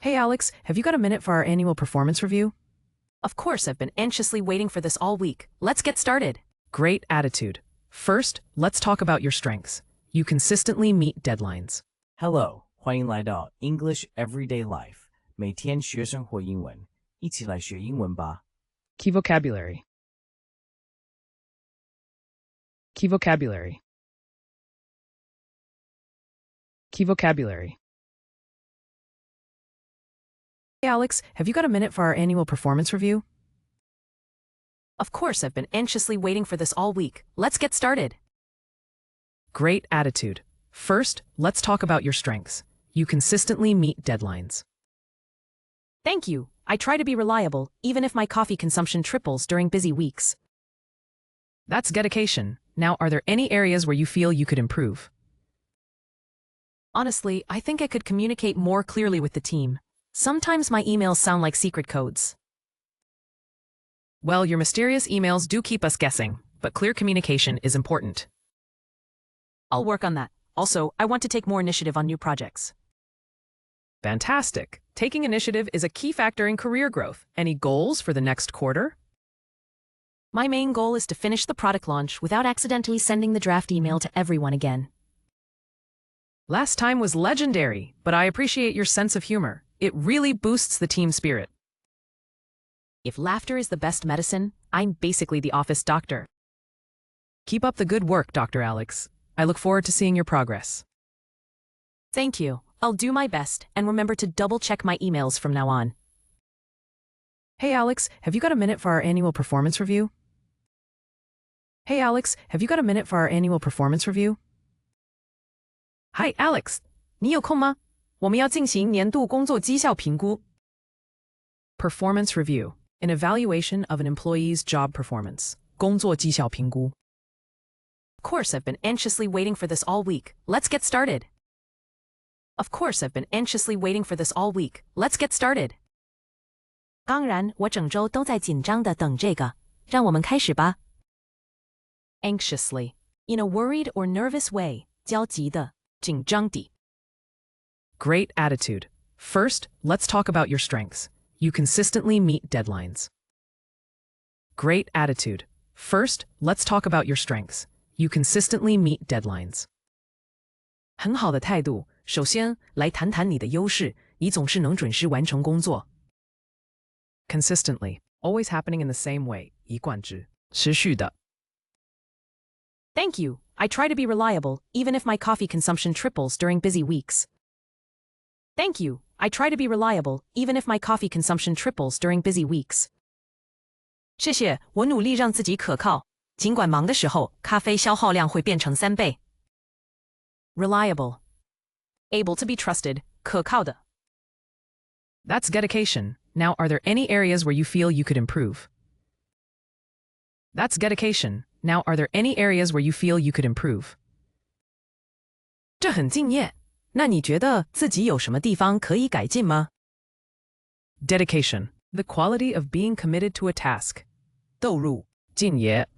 Hey Alex, have you got a minute for our annual performance review? Of course, I've been anxiously waiting for this all week. Let's get started. Great attitude. First, let's talk about your strengths. You consistently meet deadlines. Hello， 欢迎来到 English Everyday Life， 每天学生活英文，一起来学英文吧。Key vocabulary. Key vocabulary. Key vocabulary. Hey Alex, have you got a minute for our annual performance review? Of course, I've been anxiously waiting for this all week. Let's get started. Great attitude. First, let's talk about your strengths. You consistently meet deadlines. Thank you. I try to be reliable, even if my coffee consumption triples during busy weeks. That's dedication. Now, are there any areas where you feel you could improve? Honestly, I think I could communicate more clearly with the team. Sometimes my emails sound like secret codes. Well, your mysterious emails do keep us guessing, but clear communication is important. I'll work on that. Also, I want to take more initiative on new projects. Fantastic. Taking initiative is a key factor in career growth. Any goals for the next quarter? My main goal is to finish the product launch without accidentally sending the draft email to everyone again. Last time was legendary, but I appreciate your sense of humor. It really boosts the team spirit. If laughter is the best medicine, I'm basically the office doctor. Keep up the good work, Dr. Alex. I look forward to seeing your progress. Thank you. I'll do my best, and remember to double-check my emails from now on. Hey Alex, have you got a minute for our annual performance review? Hey Alex, have you got a minute for our annual performance review? Hi Alex, 你有空吗？我们要进行年度工作绩效评估。Performance review, an evaluation of an employee's job performance. 工作绩效评估。Of course, I've been anxiously waiting for this all week. Let's get started. Of course, I've been anxiously waiting for this all week. Let's get started. 当然，我整周都在紧张地等这个。让我们开始吧。Anxiously, in a worried or nervous way. 焦急的，紧张地。Great attitude. First, let's talk about your strengths. You consistently meet deadlines. Great attitude. First, let's talk about your strengths. You consistently meet deadlines. 很好的态度。首先，来谈谈你的优势。你总是能准时完成工作。Consistently, always happening in the same way. 一贯之，持续的。Thank you. I try to be reliable, even if my coffee consumption triples during busy weeks. Thank you. I try to be reliable, even if my coffee consumption triples during busy weeks. 谢谢，我努力让自己可靠，尽管忙的时候，咖啡消耗量会变成3倍。Reliable. Able to be trusted, 可靠的。That's dedication. Now, are there any areas where you feel you could improve? That's dedication. Now, are there any areas where you feel you could improve? 这很敬业。那你觉得自己有什么地方可以改进吗？ Dedication, the quality of being committed to a task. 投入，敬业。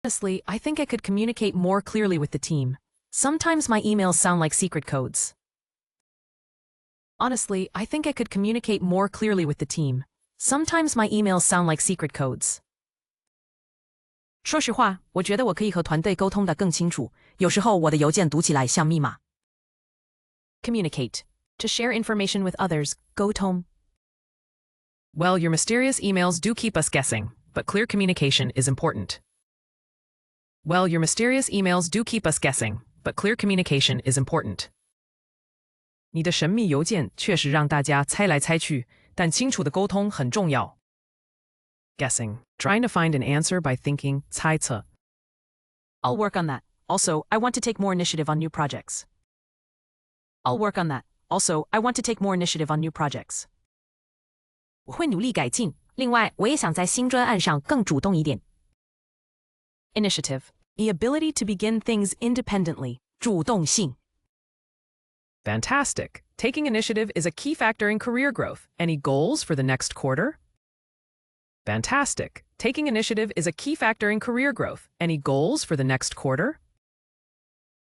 Honestly, I think I could communicate more clearly with the team. Sometimes my emails sound like secret codes. Honestly, I think I could communicate more clearly with the team. Sometimes my emails sound like secret codes. 说实话，我觉得我可以和团队沟通得更清楚。有时候我的邮件读起来像密码。Communicate. To share information with others. 沟通。Well, your mysterious emails do keep us guessing, but clear communication is important. Well, your mysterious emails do keep us guessing, but clear communication is important. 你的神秘邮件确实让大家猜来猜去，但清楚的沟通很重要。Guessing. Trying to find an answer by thinking 猜测。I'll work on that. Also, I want to take more initiative on new projects. I'll work on that. Also, I want to take more initiative on new projects. 我会努力改进。另外，我也想在新专案上更主动一点。Initiative. The ability to begin things independently. 主动性。Fantastic. Taking initiative is a key factor in career growth. Any goals for the next quarter? Fantastic. Taking initiative is a key factor in career growth. Any goals for the next quarter?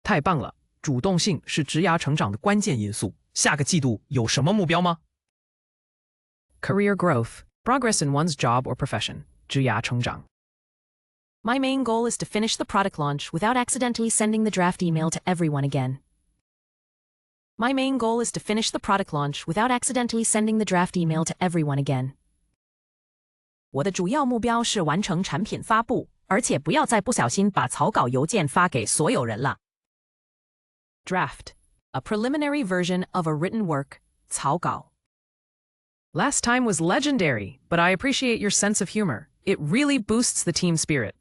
太棒了！主动性是职涯成长的关键因素。下个季度有什么目标吗？ Career growth, progress in one's job or profession, 职涯成长. My main goal is to finish the product launch without accidentally sending the draft email to everyone again. My main goal is to finish the product launch without accidentally sending the draft email to everyone again. 我的主要目标是完成产品发布，而且不要再不小心把草稿邮件发给所有人了。Draft, a preliminary version of a written work, 草稿. Last time was legendary, but I appreciate your sense of humor. It really boosts the team spirit.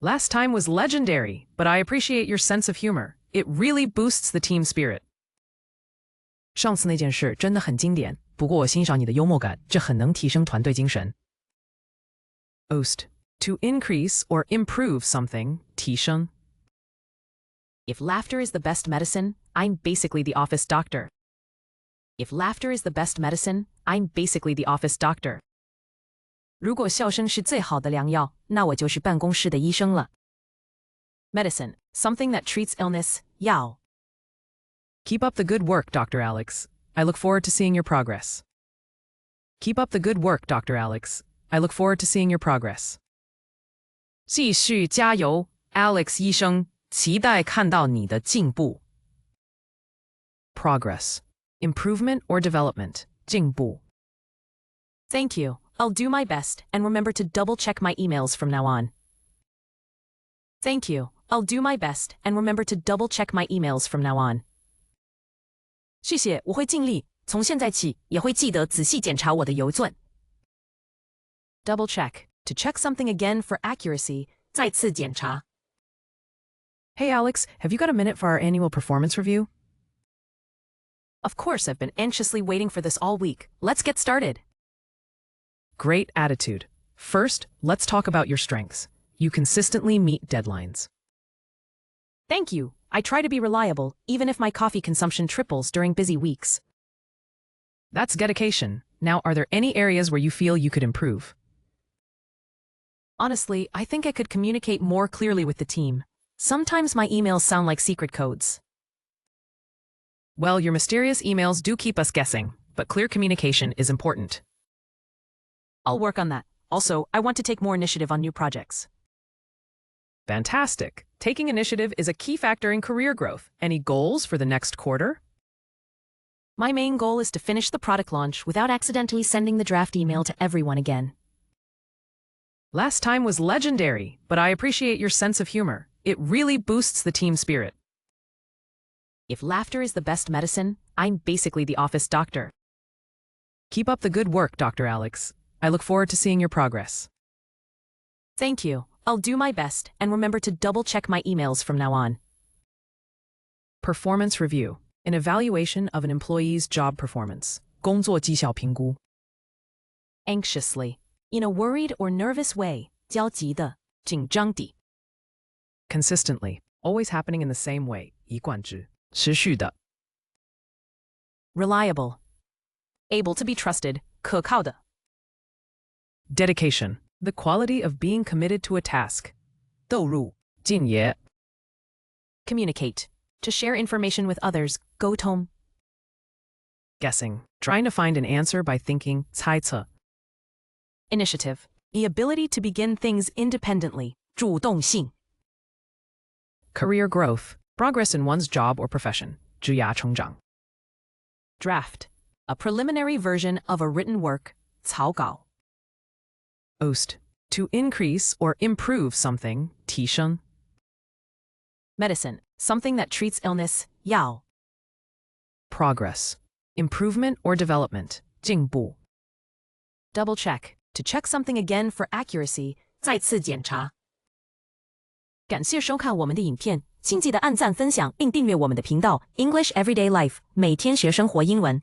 Last time was legendary, but I appreciate your sense of humor. It really boosts the team spirit. 上次那件事真的很经典，不过我欣赏你的幽默感，这很能提升团队精神。Ost, to increase or improve something, 提升. If laughter is the best medicine, I'm basically the office doctor. If laughter is the best medicine, I'm basically the office doctor. 如果笑声是最好的良药，那我就是办公室的医生了。Medicine, something that treats illness, 药。Keep up the good work, Dr. Alex. I look forward to seeing your progress. Keep up the good work, Dr. Alex. I look forward to seeing your progress. 继续加油 ，Alex 医生，期待看到你的进步。Progress, improvement or development, 进步. Thank you. I'll do my best and remember to double-check my emails from now on. Thank you. I'll do my best and remember to double-check my emails from now on. 谢谢，我会尽力，从现在起也会记得仔细检查我的邮件。Double-check, to check something again for accuracy, 再次检查。Hey Alex, have you got a minute for our annual performance review? Of course, I've been anxiously waiting for this all week. Let's get started. Great attitude. First, let's talk about your strengths. You consistently meet deadlines. Thank you. I try to be reliable, even if my coffee consumption triples during busy weeks. That's dedication. Now, are there any areas where you feel you could improve? Honestly, I think I could communicate more clearly with the team. Sometimes my emails sound like secret codes. Well, your mysterious emails do keep us guessing, but clear communication is important. I'll work on that. Also, I want to take more initiative on new projects. Fantastic. Taking initiative is a key factor in career growth. Any goals for the next quarter? My main goal is to finish the product launch without accidentally sending the draft email to everyone again. Last time was legendary, but I appreciate your sense of humor. It really boosts the team spirit. If laughter is the best medicine, I'm basically the office doctor. Keep up the good work, Dr. Alex. I look forward to seeing your progress. Thank you. I'll do my best and remember to double-check my emails from now on. Performance review, an evaluation of an employee's job performance. 工作绩效评估. Anxiously, in a worried or nervous way, 焦急的，紧张地。Consistently, always happening in the same way, 一贯之，持续的。Reliable, able to be trusted, 可靠的。Dedication, the quality of being committed to a task. 斗入，敬业. Communicate, to share information with others, 沟通。Guessing, trying to find an answer by thinking, 猜测. Initiative, the ability to begin things independently, 主动性。Career growth, progress in one's job or profession, 职涯成长. Draft, a preliminary version of a written work, 草稿。Ost, to increase or improve something, 提升. Medicine, something that treats illness, 药。Progress, improvement or development, 进步. Double-check, to check something again for accuracy, 再次检查。感谢收看我们的影片，请记得按赞、分享并订阅我们的频道 English Everyday Life， 每天学生活英文。